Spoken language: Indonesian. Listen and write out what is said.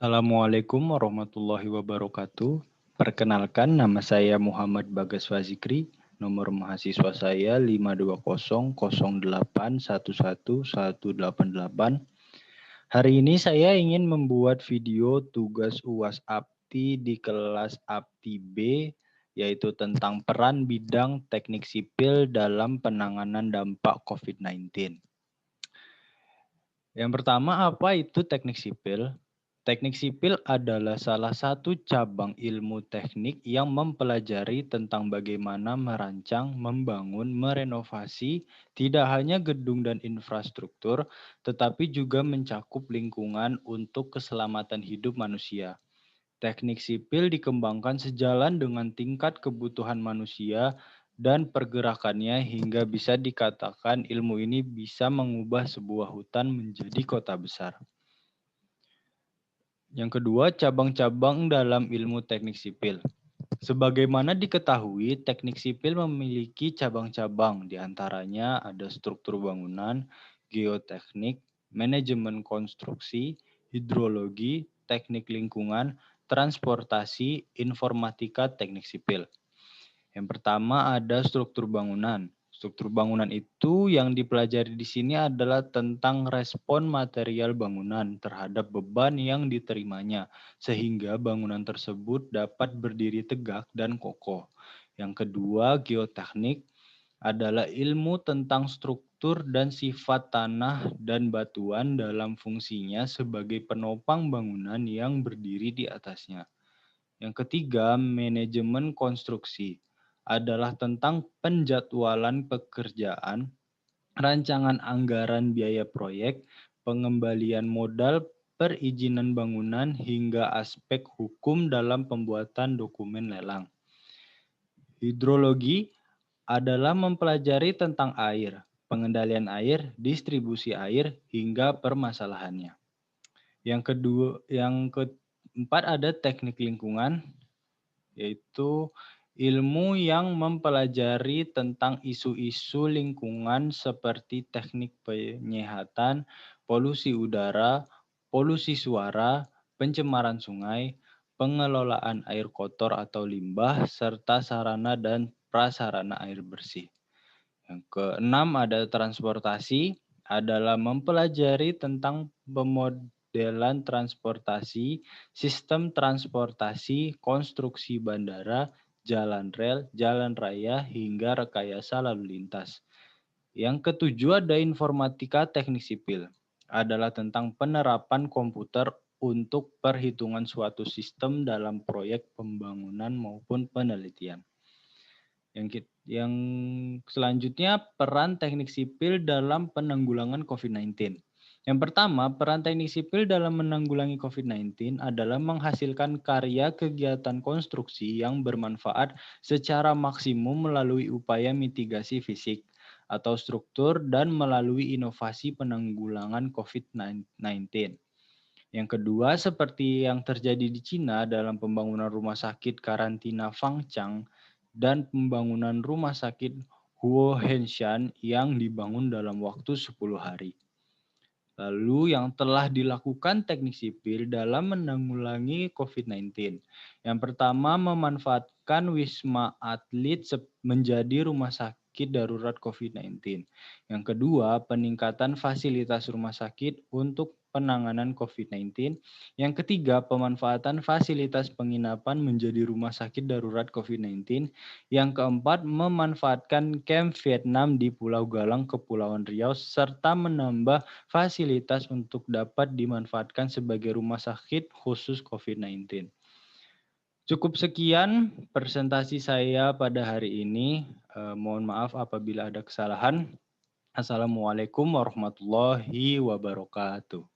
Assalamualaikum warahmatullahi wabarakatuh. Perkenalkan, nama saya Muhammad Bagas Fazikri. Nomor mahasiswa saya 52008111188. Hari ini saya ingin membuat video tugas UAS APTI di kelas APTI B, yaitu tentang peran bidang teknik sipil dalam penanganan dampak COVID-19. Yang pertama, apa itu teknik sipil? Teknik sipil adalah salah satu cabang ilmu teknik yang mempelajari tentang bagaimana merancang, membangun, merenovasi tidak hanya gedung dan infrastruktur, tetapi juga mencakup lingkungan untuk keselamatan hidup manusia. Teknik sipil dikembangkan sejalan dengan tingkat kebutuhan manusia dan pergerakannya hingga bisa dikatakan ilmu ini bisa mengubah sebuah hutan menjadi kota besar. Yang kedua, cabang-cabang dalam ilmu teknik sipil. Sebagaimana diketahui, teknik sipil memiliki cabang-cabang, di antaranya ada struktur bangunan, geoteknik, manajemen konstruksi, hidrologi, teknik lingkungan, transportasi, informatika teknik sipil. Yang pertama ada struktur bangunan. Struktur bangunan itu yang dipelajari di sini adalah tentang respon material bangunan terhadap beban yang diterimanya, sehingga bangunan tersebut dapat berdiri tegak dan kokoh. Yang kedua, geoteknik adalah ilmu tentang struktur dan sifat tanah dan batuan dalam fungsinya sebagai penopang bangunan yang berdiri di atasnya. Yang ketiga, manajemen konstruksi adalah tentang penjadwalan pekerjaan, rancangan anggaran biaya proyek, pengembalian modal, perizinan bangunan, hingga aspek hukum dalam pembuatan dokumen lelang. Hidrologi adalah mempelajari tentang air, pengendalian air, distribusi air, hingga permasalahannya. Yang keempat ada teknik lingkungan, yaitu ilmu yang mempelajari tentang isu-isu lingkungan seperti teknik penyehatan, polusi udara, polusi suara, pencemaran sungai, pengelolaan air kotor atau limbah, serta sarana dan prasarana air bersih. Yang keenam ada transportasi, adalah mempelajari tentang pemodelan transportasi, sistem transportasi, konstruksi bandara, jalan rel, jalan raya, hingga rekayasa lalu lintas. Yang ketujuh ada informatika teknik sipil, adalah tentang penerapan komputer untuk perhitungan suatu sistem dalam proyek pembangunan maupun penelitian. Yang selanjutnya, peran teknik sipil dalam penanggulangan COVID-19. Yang pertama, peran teknik sipil dalam menanggulangi COVID-19 adalah menghasilkan karya kegiatan konstruksi yang bermanfaat secara maksimum melalui upaya mitigasi fisik atau struktur dan melalui inovasi penanggulangan COVID-19. Yang kedua, seperti yang terjadi di Cina dalam pembangunan rumah sakit karantina Fangchang dan pembangunan rumah sakit Huohenshan yang dibangun dalam waktu 10 hari. Lalu yang telah dilakukan teknik sipil dalam menanggulangi COVID-19. Yang pertama, memanfaatkan Wisma Atlet menjadi rumah sakit darurat COVID-19. Yang kedua, peningkatan fasilitas rumah sakit untuk penanganan COVID-19. Yang ketiga, pemanfaatan fasilitas penginapan menjadi rumah sakit darurat COVID-19. Yang keempat, memanfaatkan kamp Vietnam di Pulau Galang, Kepulauan Riau, serta menambah fasilitas untuk dapat dimanfaatkan sebagai rumah sakit khusus COVID-19. Cukup sekian presentasi saya pada hari ini. Mohon maaf apabila ada kesalahan. Assalamualaikum warahmatullahi wabarakatuh.